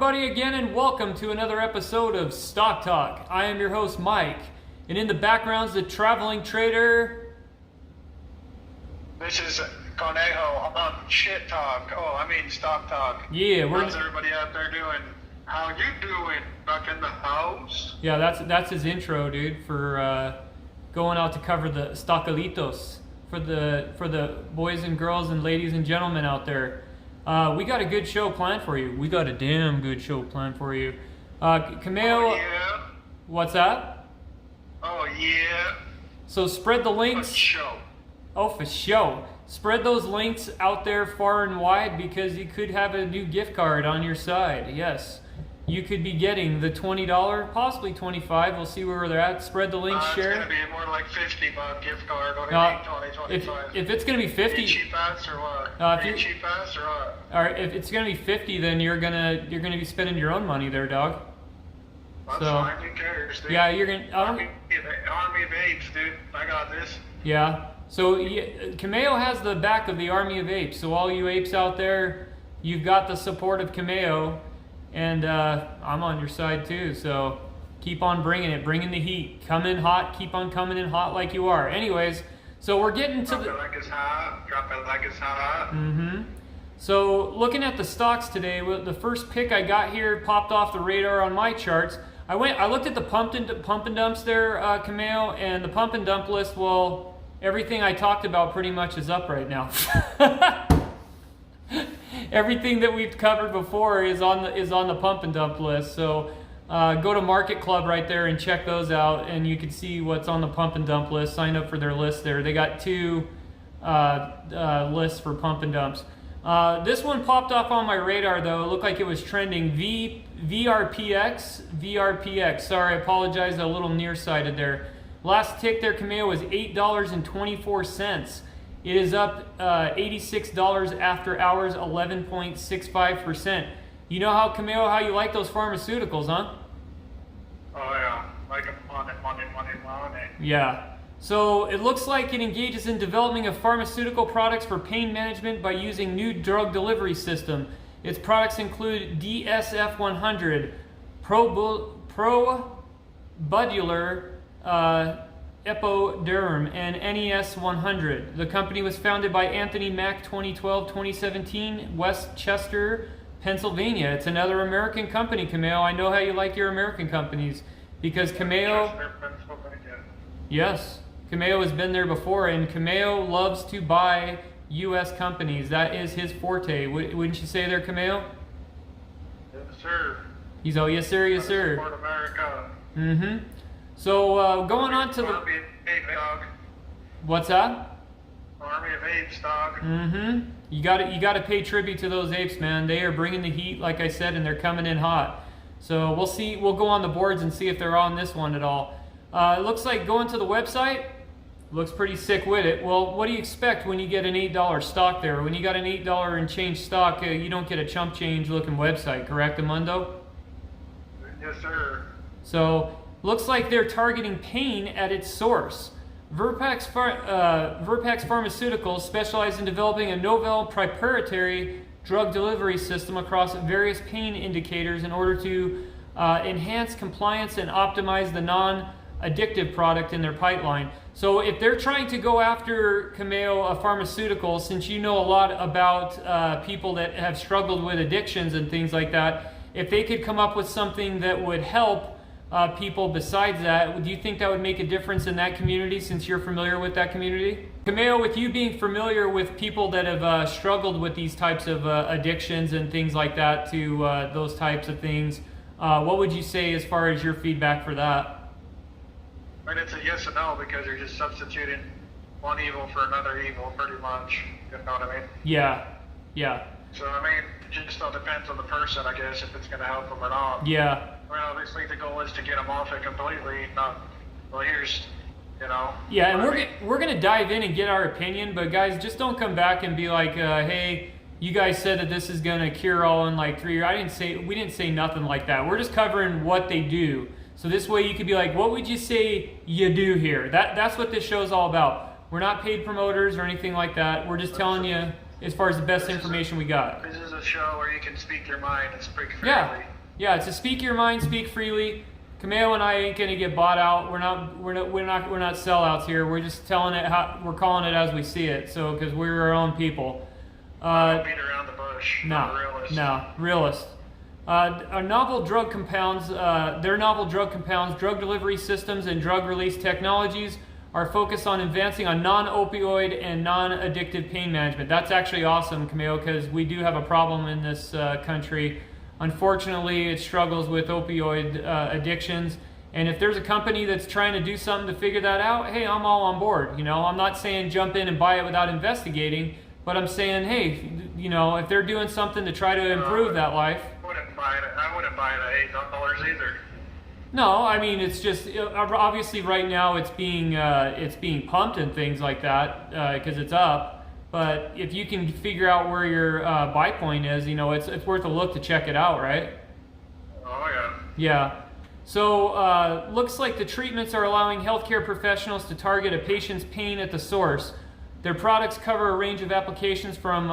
everybody again, and welcome to another episode of Stock Talk. I am your host Mike, and in the background's the traveling trader. This is Conejo on Shit Talk. Stock Talk. Yeah, how's everybody out there doing? How you doing? Back in the house? Yeah, that's his intro, dude, for going out to cover the Stockalitos for the boys and girls and ladies and gentlemen out there. We got a good show planned for you. We got a damn good show planned for you. Camille, oh, yeah? What's that? Oh, yeah. So spread the links. For show. Oh, for show. Spread those links out there far and wide because you could have a new gift card on your side. Yes. You could be getting the $20, possibly $25. We'll see where they're at. Spread the link, share. It's going to be more like $50 gift card. What do you mean, 20, 25? If it's going to be 50, cheap ass or what? Cheap ass or what? All right, if it's going to be 50, then you're gonna be spending your own money there, dog. That's fine. Who cares, dude? Yeah, you're gonna Army of Apes, dude. I got this. Yeah. So Cameo has the back of the Army of Apes. So all you apes out there, you've got the support of Cameo. And I'm on your side too, so keep on bringing it, bringing the heat. Come in hot, keep on coming in hot like you are. Anyways, so we're getting to drop it like it's hot. Drop it like it's hot. So looking at the stocks today, the first pick I got here popped off the radar on my charts. I looked at the pump and dumps there, Cameo, and the pump and dump list. Well, everything I talked about pretty much is up right now. Everything that we've covered before is on the pump and dump list. So go to Market Club right there and check those out, and you can see what's on the pump and dump list. Sign up for their list there. They got two lists for pump and dumps. This one popped off on my radar though. It looked like it was trending. VRPX. Sorry, I apologize. A little nearsighted there. Last tick there, Cameo, was $8.24. It is up $86 after hours, 11.65%. You know how, Camille, how you like those pharmaceuticals, huh? Oh yeah, like money. Yeah. So it looks like it engages in developing of pharmaceutical products for pain management by using new drug delivery system. Its products include DSF-100, Probudular Epoderm, and NES-100. The company was founded by Anthony Mack, 2012-2017, Westchester, Pennsylvania. It's another American company, Cameo. I know how you like your American companies because Cameo. Yes, Cameo has been there before, and Cameo loves to buy U.S. companies. That is his forte. Wouldn't you say there, Cameo? Yes, sir. He's oh yes, sir, yes, sir. Support America. So going on to Army of Apes, dog. What's that? Army of Apes, dog. You got to pay tribute to those apes, man. They are bringing the heat, like I said, and they're coming in hot. So we'll see. We'll go on the boards and see if they're on this one at all. It looks like going to the website. Looks pretty sick with it. Well, what do you expect when you get an $8 stock there? When you got an $8 and change stock, you don't get a chump change looking website, correct, Amundo? Yes, sir. So looks like they're targeting pain at its source. VRPX Pharmaceuticals specialize in developing a novel proprietary drug delivery system across various pain indicators in order to enhance compliance and optimize the non-addictive product in their pipeline. So if they're trying to go after, Cameo, a pharmaceutical, since you know a lot about people that have struggled with addictions and things like that, if they could come up with something that would help people besides that, do you think that would make a difference in that community since you're familiar with that community? Cameo, with you being familiar with people that have struggled with these types of addictions and things like that to those types of things, what would you say as far as your feedback for that? I mean, it's a yes and no because you're just substituting one evil for another evil pretty much. You know what I mean? Yeah. So, I mean, it just all depends on the person, I guess, if it's going to help them or not. Yeah. I mean, obviously the goal is to get them off it completely, not, well, here's, you know. Yeah, and we're gonna dive in and get our opinion, but guys, just don't come back and be like, hey, you guys said that this is gonna cure all in like 3 years. We didn't say nothing like that. We're just covering what they do. So this way you could be like, what would you say you do here? That's what this show's all about. We're not paid promoters or anything like that. We're just telling you as far as the best information we got. This is a show where you can speak your mind and speak freely. Yeah. Yeah, it's a speak your mind, speak freely. Cameo and I ain't gonna get bought out. We're not sellouts here. We're just telling it how we're calling it as we see it. So because we're our own people. Don't beat around the bush. No, realist. Our novel drug compounds, drug delivery systems, and drug release technologies are focused on advancing on non-opioid and non-addictive pain management. That's actually awesome, Camille, because we do have a problem in this country. Unfortunately, it struggles with opioid addictions. And if there's a company that's trying to do something to figure that out, hey, I'm all on board. You know, I'm not saying jump in and buy it without investigating, but I'm saying, hey, you know, if they're doing something to try to improve that life. I wouldn't buy it at $8 either. No, I mean, it's just obviously right now it's being pumped and things like that because it's up. But if you can figure out where your buy point is, you know, it's worth a look to check it out, right? Oh yeah. Yeah. So looks like the treatments are allowing healthcare professionals to target a patient's pain at the source. Their products cover a range of applications from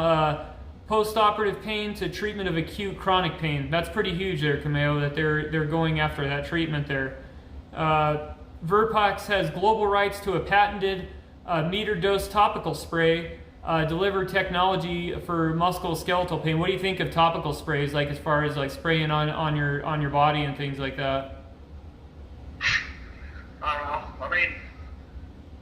post-operative pain to treatment of acute chronic pain. That's pretty huge there, Cameo, that they're going after that treatment there. VRPX has global rights to a patented meter-dose topical spray delivered technology for musculoskeletal pain. What do you think of topical sprays, like as far as like spraying on your body and things like that? I don't know. I mean,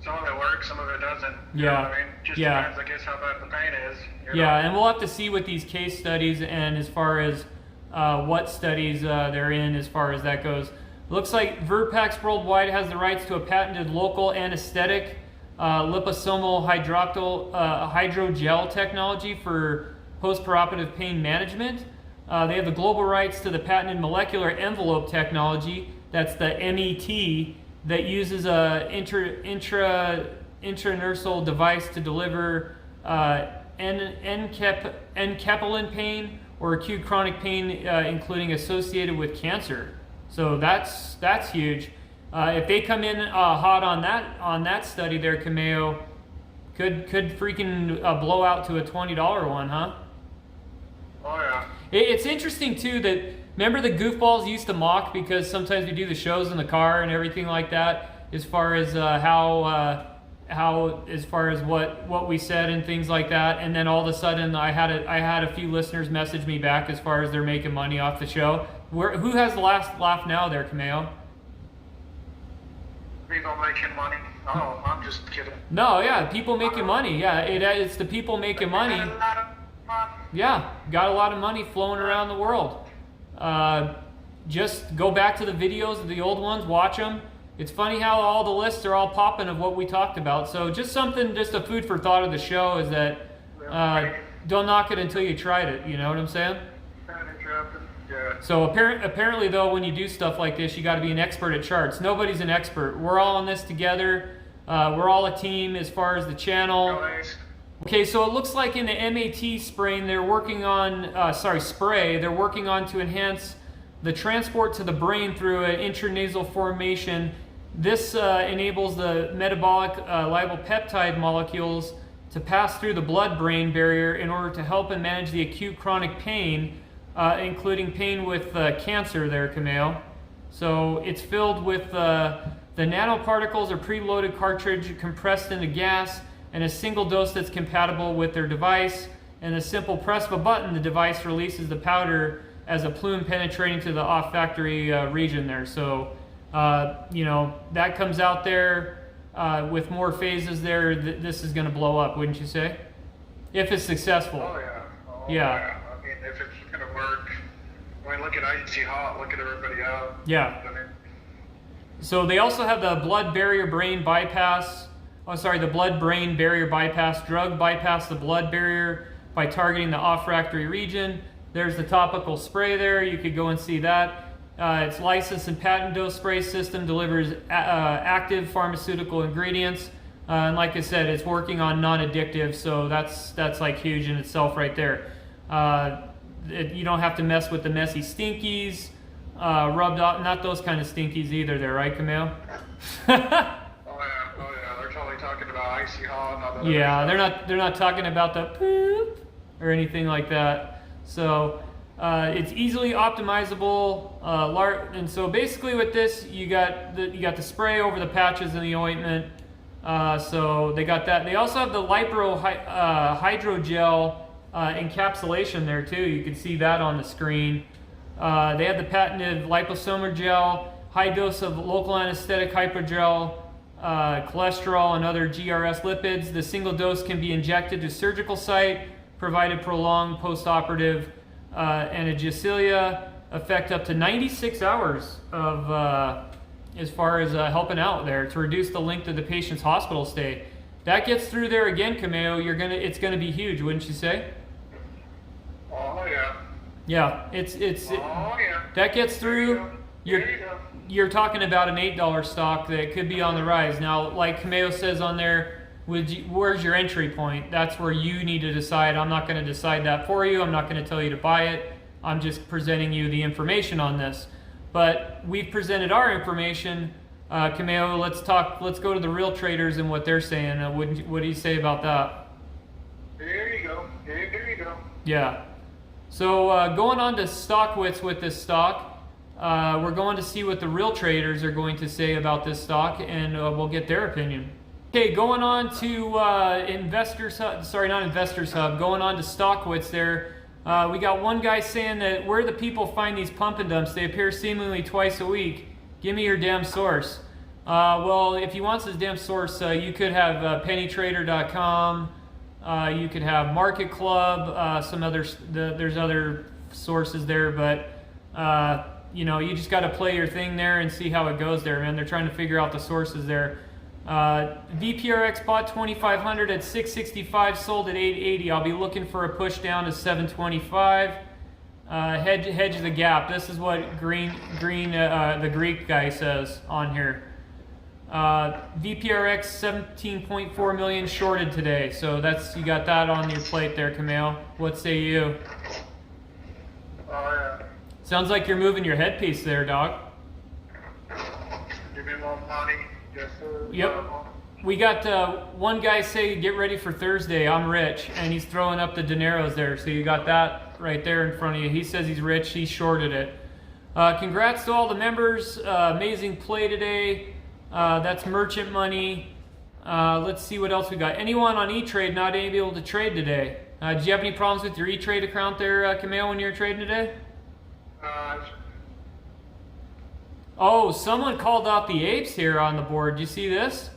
some of it works, some of it doesn't. You Yeah. know what I mean? Just depends, I guess, how bad the pain is. You know? And we'll have to see with these case studies and as far as what studies they're in as far as that goes. Looks like VRPX Worldwide has the rights to a patented local anesthetic liposomal hydrogel technology for post-operative pain management. They have the global rights to the patented molecular envelope technology, that's the MET, that uses a intranursal device to deliver enkephalin pain or acute chronic pain, including associated with cancer. So that's huge. If they come in hot on that study there, Cameo, could freaking blow out to a $20 one, huh? Oh yeah. It's interesting too that remember the goofballs used to mock because sometimes we do the shows in the car and everything like that, as far as how as far as what we said and things like that, and then all of a sudden I had a few listeners message me back as far as they're making money off the show. Who has the last laugh now there, Cameo? People making money. Oh, I'm just kidding. No, yeah, people making money. Yeah, it's the people making money. Yeah, got a lot of money flowing around the world. Just go back to the videos of the old ones, watch them. It's funny how all the lists are all popping of what we talked about. So just a food for thought of the show is that don't knock it until you tried it. You know what I'm saying? Yeah. So apparently though, when you do stuff like this, you got to be an expert at charts. Nobody's an expert. We're all in this together. We're all a team as far as the channel. Okay, so it looks like in the MAT spraying, they're working on, spray, they're working on to enhance the transport to the brain through an intranasal formation. This enables the metabolic lipopeptide molecules to pass through the blood-brain barrier in order to help and manage the acute chronic pain, including pain with cancer there, Camille. So it's filled with the nanoparticles are preloaded cartridge compressed into gas and a single dose that's compatible with their device. And a simple press of a button, the device releases the powder as a plume penetrating to the olfactory region there. So, you know, that comes out there with more phases there. This is going to blow up, wouldn't you say? If it's successful. Oh, yeah. Yeah. I mean, if it's going to work. I mean, look at Icy Hot. Look at everybody out. Yeah. I mean, so they also have the blood-brain bypass. The blood-brain barrier bypass drug. Bypass the blood barrier by targeting the olfactory region. There's the topical spray there. You could go and see that. Its licensed and patent dose spray system delivers active pharmaceutical ingredients. And like I said, it's working on non-addictive, so that's like huge in itself right there. You don't have to mess with the messy stinkies, rubbed off, not those kind of stinkies either there, right, Camille? Oh yeah, they're totally talking about Icy Hot and all that. Yeah, they're not talking about the poop or anything like that. So It's easily optimizable, and so basically with this, you got the spray over the patches in the ointment. So they got that. They also have the Lipro hydrogel encapsulation there too. You can see that on the screen. They have the patented liposomal gel, high dose of local anesthetic hypogel, cholesterol and other GRS lipids. The single dose can be injected to surgical site, provided prolonged post-operative analgesia effect up to 96 hours of as far as helping out there to reduce the length of the patient's hospital stay. That gets through there again, Cameo. It's gonna be huge, wouldn't you say? Oh yeah. Yeah, that gets through. You're talking about an $8 stock that could be on the rise. Now, like Cameo says on there, where's your entry point? That's where you need to decide. I'm not going to decide that for you. I'm not going to tell you to buy it. I'm just presenting you the information on this. But we've presented our information. Cameo, let's go to the real traders and what they're saying. What do you say about that? There you go. There you go. Yeah. So going on to Stockwits with this stock, we're going to see what the real traders are going to say about this stock, and we'll get their opinion. Okay, going on to Investors Hub, not Investors Hub, going on to Stockwits there. We got one guy saying that where the people find these pump and dumps, they appear seemingly twice a week. Give me your damn source. Well, if he wants his damn source, you could have pennytrader.com. You could have Market Club, there's other sources there, but you just got to play your thing there and see how it goes there, man. They're trying to figure out the sources there. VPRX bought 2,500 at 665, sold at 880. I'll be looking for a push down to 725. Hedge the gap. This is what the Greek guy says on here. VPRX 17.4 million shorted today, so you got that on your plate there, Camille. What say you? Oh yeah. Sounds like you're moving your headpiece there, dog. Give me more money. Yes, sir. Yep. We got one guy say, get ready for Thursday, I'm rich, and he's throwing up the dineros there, so you got that right there in front of you. He says he's rich, he shorted it. Congrats to all the members, amazing play today. That's merchant money. Let's see what else we got. Anyone on E-Trade not able to trade today? Did you have any problems with your E-Trade account there, Camille, when you were trading today? Oh, someone called out the apes here on the board. Do you see this?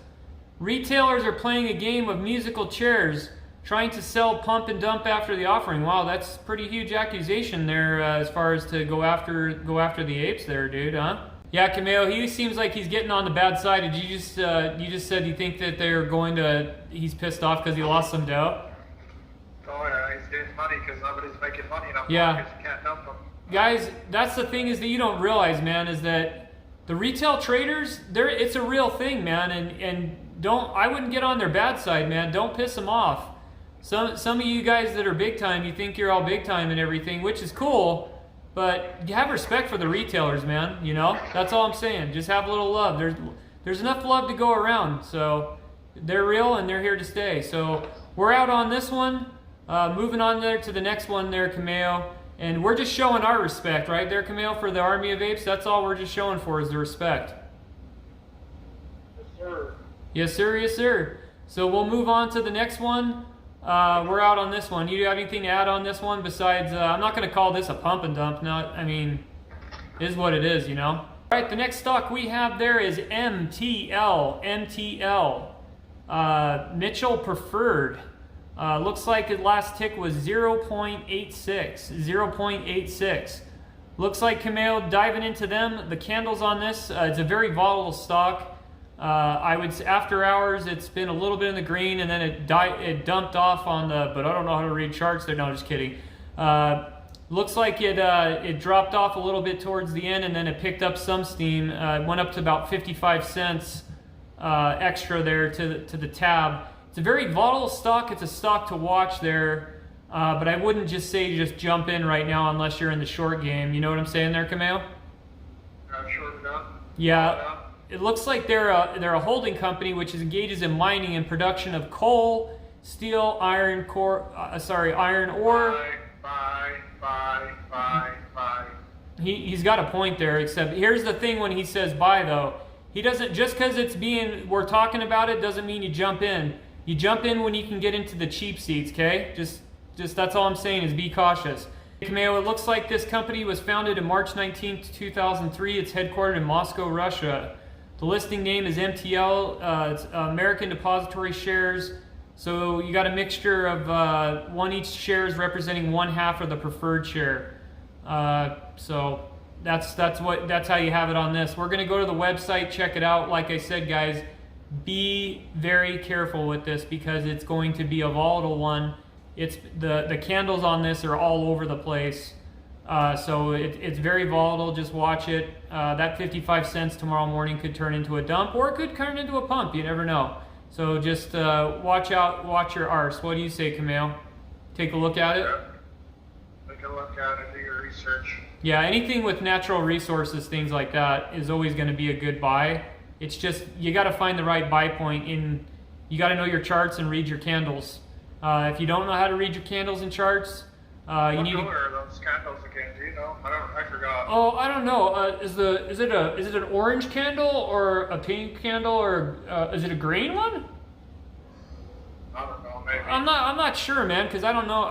Retailers are playing a game of musical chairs, trying to sell pump and dump after the offering. Wow, that's a pretty huge accusation there as far as to go after the apes there, dude, huh? Yeah, Camille, he seems like he's getting on the bad side. Did you just said you think that he's pissed off because he lost some dough? Oh yeah, he's getting money because nobody's making money enough. Yeah. Because you can't dump them. Guys, that's the thing is that you don't realize, man, is that the retail traders, it's a real thing, man, and I wouldn't get on their bad side, man. Don't piss them off. Some of you guys that are big time, you think you're all big time and everything, which is cool. But you have respect for the retailers, man, you know? That's all I'm saying. Just have a little love. There's enough love to go around. So they're real and they're here to stay. So we're out on this one. Moving on there to the next one there, Cameo. And we're just showing our respect, right there, Cameo, for the Army of Apes. That's all we're just showing for is the respect. Yes, sir. Yes, sir. Yes, sir. So we'll move on to the next one. We're out on this one. You have anything to add on this one besides, I'm not going to call this a pump and dump. It is what it is, you know. All right, the next stock we have there is MTL. Mitchell Preferred. Looks like the last tick was 0.86. Looks like Camille diving into them. The candles on this, it's a very volatile stock. I would say after hours, it's been a little bit in the green, and then it dumped off on but I don't know how to read charts there. No, just kidding. Looks like it dropped off a little bit towards the end, and then it picked up some steam. It went up to about 55 cents extra there to the tab. It's a very volatile stock. It's a stock to watch there, but I wouldn't just say just jump in right now unless you're in the short game. You know what I'm saying there, Camille? I'm sure enough. Yeah. It looks like they're a holding company which engages in mining and production of coal, steel, iron ore. Bye. buy. He's got a point there, except here's the thing: when he says buy, though, he doesn't, just because we're talking about it doesn't mean you jump in. You jump in when you can get into the cheap seats, okay? Just that's all I'm saying, is be cautious. Cameo, it looks like this company was founded in March 19th, 2003. It's headquartered in Moscow, Russia. The listing name is MTL. It's American Depository Shares. So you got a mixture of one each shares representing 1/2 of the preferred share. So that's how you have it on this. We're going to go to the website, check it out. Like I said, guys, be very careful with this because it's going to be a volatile one. It's the candles on this are all over the place. So it's very volatile. Just watch it. That 55 cents tomorrow morning could turn into a dump, or it could turn into a pump. You never know. So just watch out. Watch your arse. What do you say, Camille? Take a look at it. Take a look at it. Do your research. Yeah, anything with natural resources, things like that, is always going to be a good buy. It's just you got to find the right buy point. You got to know your charts and read your candles. If you don't know how to read your candles and charts, you need. What color are those candles again? Do you know? I forgot. Oh, I don't know. Is it an orange candle or a pink candle, or is it a green one? I don't know. Maybe. I'm not sure, man, because I don't know.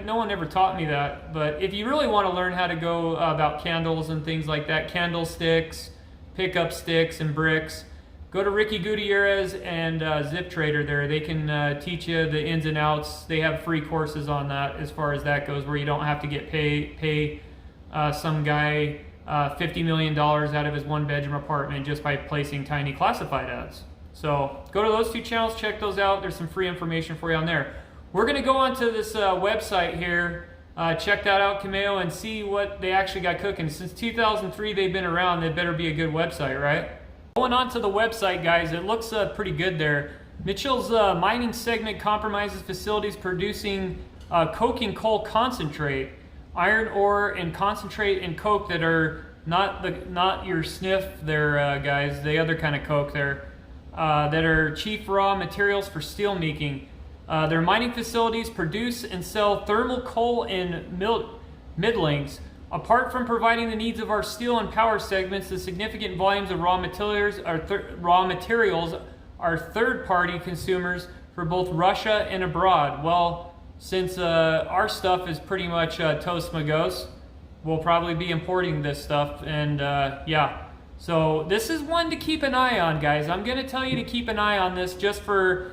No one ever taught me that. But if you really want to learn how to go about candles and things like that, candlesticks, pickup sticks, and bricks, go to Ricky Gutierrez and Zip Trader there. They can teach you the ins and outs. They have free courses on that as far as that goes, where you don't have to pay some guy $50 million out of his one-bedroom apartment just by placing tiny classified ads. So go to those two channels, check those out. There's some free information for you on there. We're going to go onto this website here, check that out, Cameo, and see what they actually got cooking. Since 2003 they've been around. They better be a good website, right? Going on to the website, guys, it looks pretty good there. Mitchell's mining segment compromises facilities producing coking coal concentrate, iron ore, and concentrate and coke that are not your sniff there, guys, the other kind of coke there, that are chief raw materials for steel making. Their mining facilities produce and sell thermal coal and middlings. Apart from providing the needs of our steel and power segments, the significant volumes of raw materials are third-party consumers for both Russia and abroad. Well, since our stuff is pretty much toast magos, we'll probably be importing this stuff, and yeah. So this is one to keep an eye on, guys. I'm going to tell you to keep an eye on this just for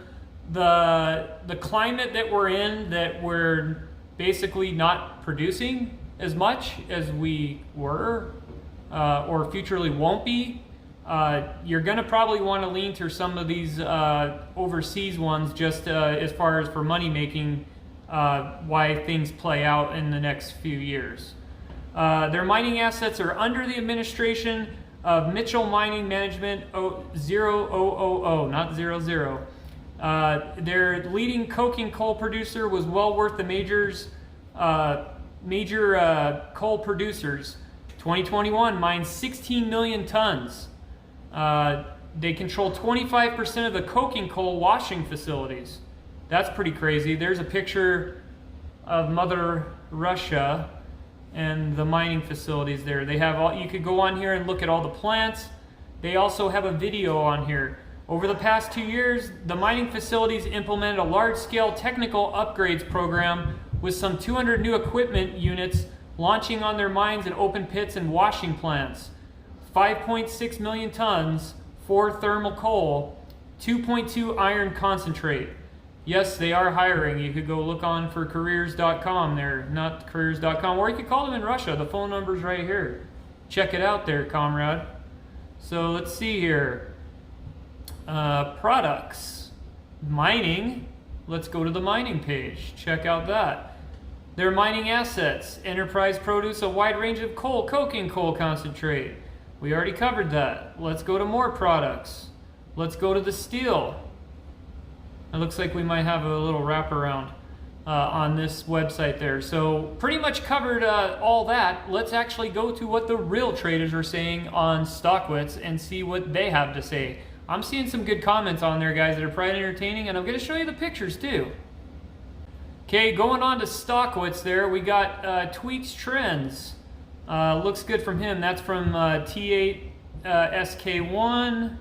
the climate that we're in, that we're basically not producing as much as we were, or futurely won't be. You're going to probably want to lean to some of these overseas ones, just as far as for money making, why things play out in the next few years. Their mining assets are under the administration of Mitchell Mining Management 0000, not 00. Their leading coking coal producer was well worth the major coal producers. 2021 mined 16 million tons. They control 25% of the coking coal washing facilities. That's pretty crazy. There's a picture of Mother Russia and the mining facilities there. They have all, you could go on here and look at all the plants. They also have a video on here. Over the past 2 years, the mining facilities implemented a large-scale technical upgrades program with some 200 new equipment units launching on their mines and open pits and washing plants. 5.6 million tons, 4 thermal coal, 2.2 iron concentrate. Yes, they are hiring. You could go look on for careers.com there, not careers.com, or you could call them in Russia. The phone number's right here. Check it out there, comrade. So let's see here. Products. Mining. Let's go to the mining page. Check out that. Their mining assets. Enterprise produce a wide range of coal, coking coal concentrate. We already covered that. Let's go to more products. Let's go to the steel. It looks like we might have a little wraparound on this website there. So pretty much covered all that. Let's actually go to what the real traders are saying on Stockwits and see what they have to say. I'm seeing some good comments on there, guys, that are probably entertaining, and I'm going to show you the pictures too. Okay, going on to Stockwitz there, we got Tweets Trends. Looks good from him. That's from T8SK1.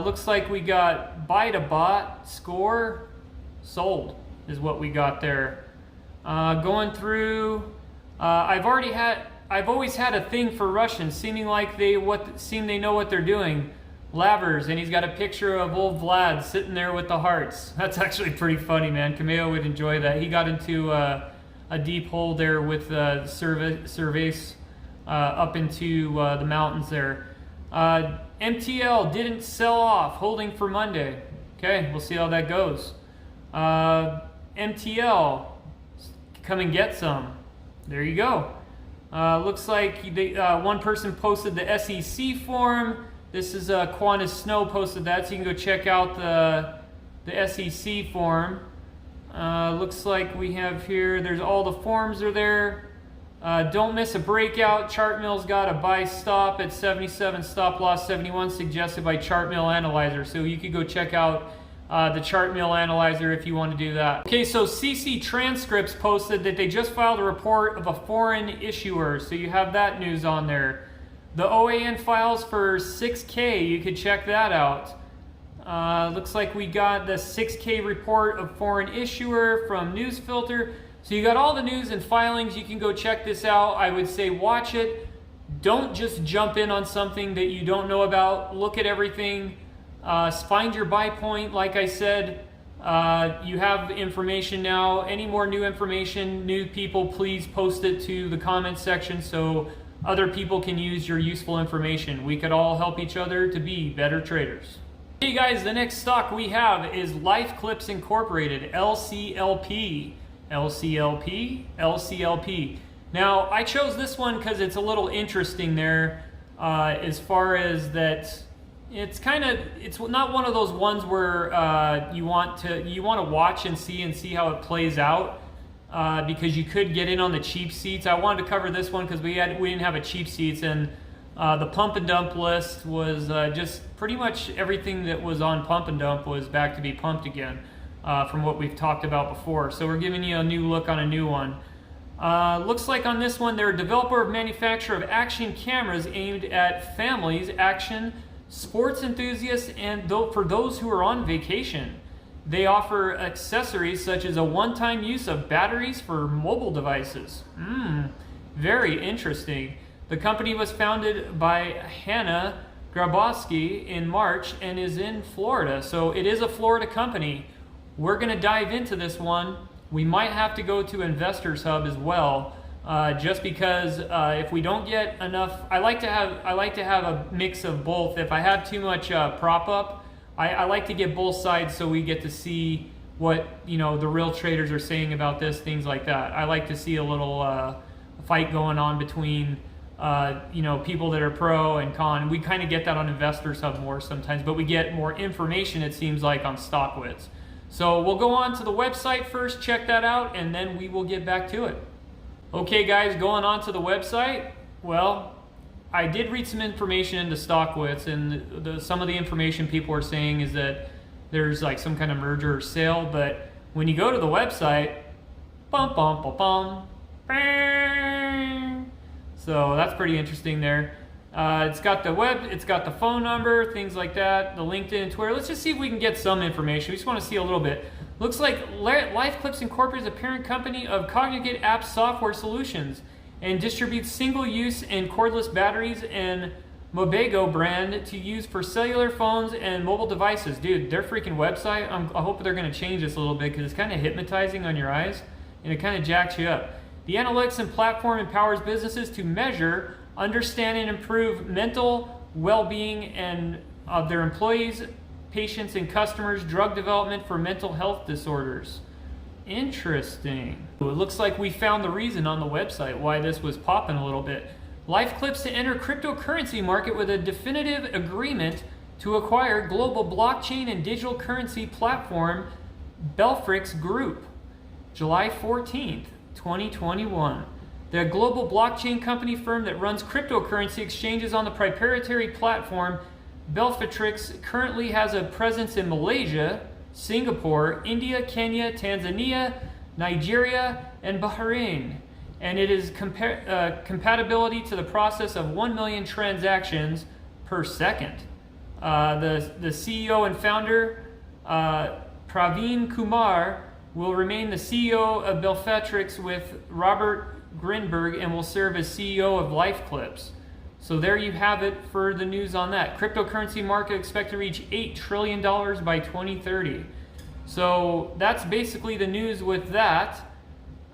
Looks like we got Buy to Bot score sold is what we got there. Going through, I've always had a thing for Russians, seeming like they know what they're doing. Lavers, and he's got a picture of old Vlad sitting there with the hearts. That's actually pretty funny, man. Cameo would enjoy that. He got into a deep hole there with surveys up into the mountains there. MTL didn't sell off, holding for Monday. Okay, we'll see how that goes. MTL, come and get some. There you go. Looks like one person posted the SEC form. This is Qantas Snow posted that, so you can go check out the SEC form. Looks like we have here, there's all the forms are there. Don't miss a breakout. Chartmill's got a buy stop at 77, stop loss 71, suggested by Chartmill Analyzer. So you could go check out the Chartmill Analyzer if you want to do that. Okay, so CC Transcripts posted that they just filed a report of a foreign issuer. So you have that news on there. The OAN files for 6K, you could check that out. Looks like we got the 6K report of foreign issuer from Newsfilter. So you got all the news and filings. You can go check this out. I would say watch it. Don't just jump in on something that you don't know about. Look at everything. Find your buy point. Like I said, you have information now. Any more new information, new people, please post it to the comment section so other people can use your useful information. We could all help each other to be better traders. Hey guys, the next stock we have is Life Clips Incorporated, LCLP. LCLP, LCLP. Now, I chose this one because it's a little interesting there as far as that it's not one of those ones where you want to watch and see how it plays out. Because you could get in on the cheap seats. I wanted to cover this one because we didn't have a cheap seats, and the pump and dump list was just pretty much everything that was on pump and dump was back to be pumped again from what we've talked about before. So we're giving you a new look on a new one. Looks like on this one they're a developer of manufacturer of action cameras aimed at families, action, sports enthusiasts, and for those who are on vacation. They offer accessories such as a one-time use of batteries for mobile devices. Very interesting. The company was founded by Hannah Grabowski in March and is in Florida. So it is a Florida company. We're going to dive into this one. We might have to go to Investors Hub as well, just because if we don't get enough, I like to have a mix of both. If I have too much prop up, I like to get both sides so we get to see what the real traders are saying about this, things like that. I like to see a little fight going on between people that are pro and con. We kind of get that on Investors Hub more sometimes, but we get more information, it seems like, on Stockwitz. So we'll go on to the website first, check that out, and then we will get back to it. Okay guys, going on to the website. Well, I did read some information into Stockwitz, and some of the information people are saying is that there's like some kind of merger or sale, but when you go to the website, bum bum bum bum, bang. So that's pretty interesting there. It's got the phone number, things like that, the LinkedIn and Twitter. Let's just see if we can get some information. We just want to see a little bit. Looks like Life Clips Incorporated is a parent company of Cognigate App Software Solutions and distributes single-use and cordless batteries and Mobago brand to use for cellular phones and mobile devices. Dude, their freaking website, I hope they're going to change this a little bit because it's kind of hypnotizing on your eyes and it kind of jacks you up. The analytics and platform empowers businesses to measure, understand, and improve mental well-being and of their employees, patients, and customers, drug development for mental health disorders. Interesting. It looks like we found the reason on the website why this was popping a little bit. Life Clips to enter cryptocurrency market with a definitive agreement to acquire global blockchain and digital currency platform Belfrix Group. July 14th, 2021. The global blockchain company firm that runs cryptocurrency exchanges on the proprietary platform Belfrix currently has a presence in Malaysia, Singapore, India, Kenya, Tanzania, Nigeria, and Bahrain. And it is compatibility to the process of 1 million transactions per second. The CEO and founder, Praveen Kumar, will remain the CEO of Belfatrix with Robert Grinberg and will serve as CEO of LifeClips. So there you have it for the news on that. Cryptocurrency market expected to reach $8 trillion by 2030. So that's basically the news with that.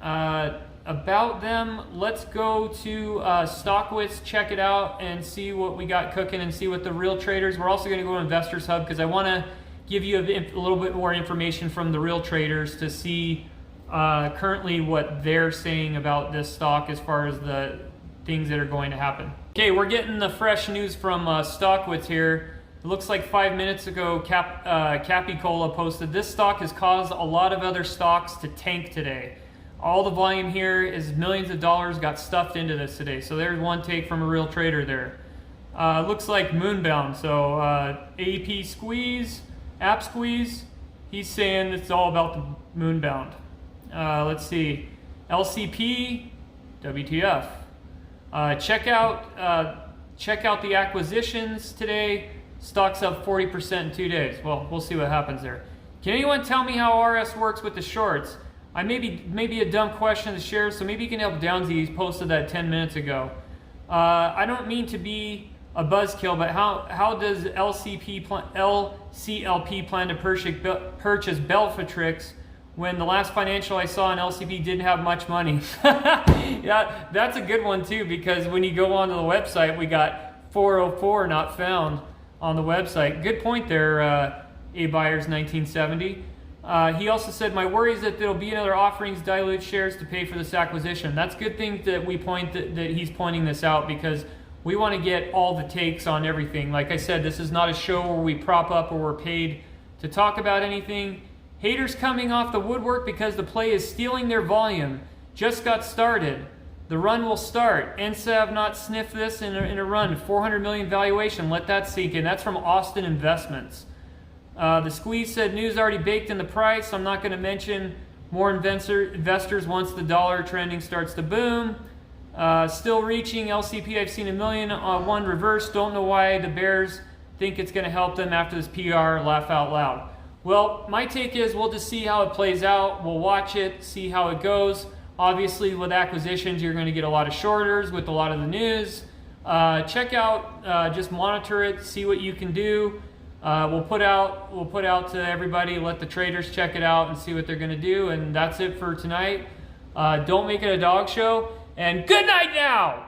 About them, let's go to Stockwits, check it out, and see what we got cooking and see what the real traders. We're also going to go to Investors Hub because I want to give you a little bit more information from the real traders to see currently what they're saying about this stock as far as the things that are going to happen. Okay, we're getting the fresh news from Stockwits here. It looks like 5 minutes ago, Capicola posted, this stock has caused a lot of other stocks to tank today. All the volume here is millions of dollars got stuffed into this today. So there's one take from a real trader there. Looks like Moonbound. So AP Squeeze, App Squeeze, he's saying it's all about the Moonbound. Let's see. LCP, WTF. Check out the acquisitions today. Stock's up 40% in 2 days. Well, we'll see what happens there. Can anyone tell me how RS works with the shorts? I maybe a dumb question to share, so maybe you can help Downsy. He's posted that 10 minutes ago. I don't mean to be a buzzkill, but how does LCLP plan to purchase Belfatrix when the last financial I saw in LCP didn't have much money? Yeah, that's a good one too, because when you go onto the website, we got 404 not found on the website. Good point there, A Buyers 1970. He also said, my worry is that there'll be another offerings dilute shares to pay for this acquisition. That's a good thing that that he's pointing this out, because we want to get all the takes on everything. Like I said, this is not a show where we prop up or we're paid to talk about anything. Haters coming off the woodwork because the play is stealing their volume. Just got started. The run will start. NSA have not sniffed this in a run. 400 million valuation. Let that sink in. That's from Austin Investments. The Squeeze said news already baked in the price. I'm not going to mention more investors once the dollar trending starts to boom. Still reaching LCP. I've seen 1 million one reverse. Don't know why the bears think it's going to help them after this PR. Laugh out loud. Well, my take is we'll just see how it plays out. We'll watch it, see how it goes. Obviously, with acquisitions, you're going to get a lot of shorters with a lot of the news. Check out, just monitor it, see what you can do. We'll put out to everybody, let the traders check it out and see what they're going to do. And that's it for tonight. Don't make it a dog show. And good night now.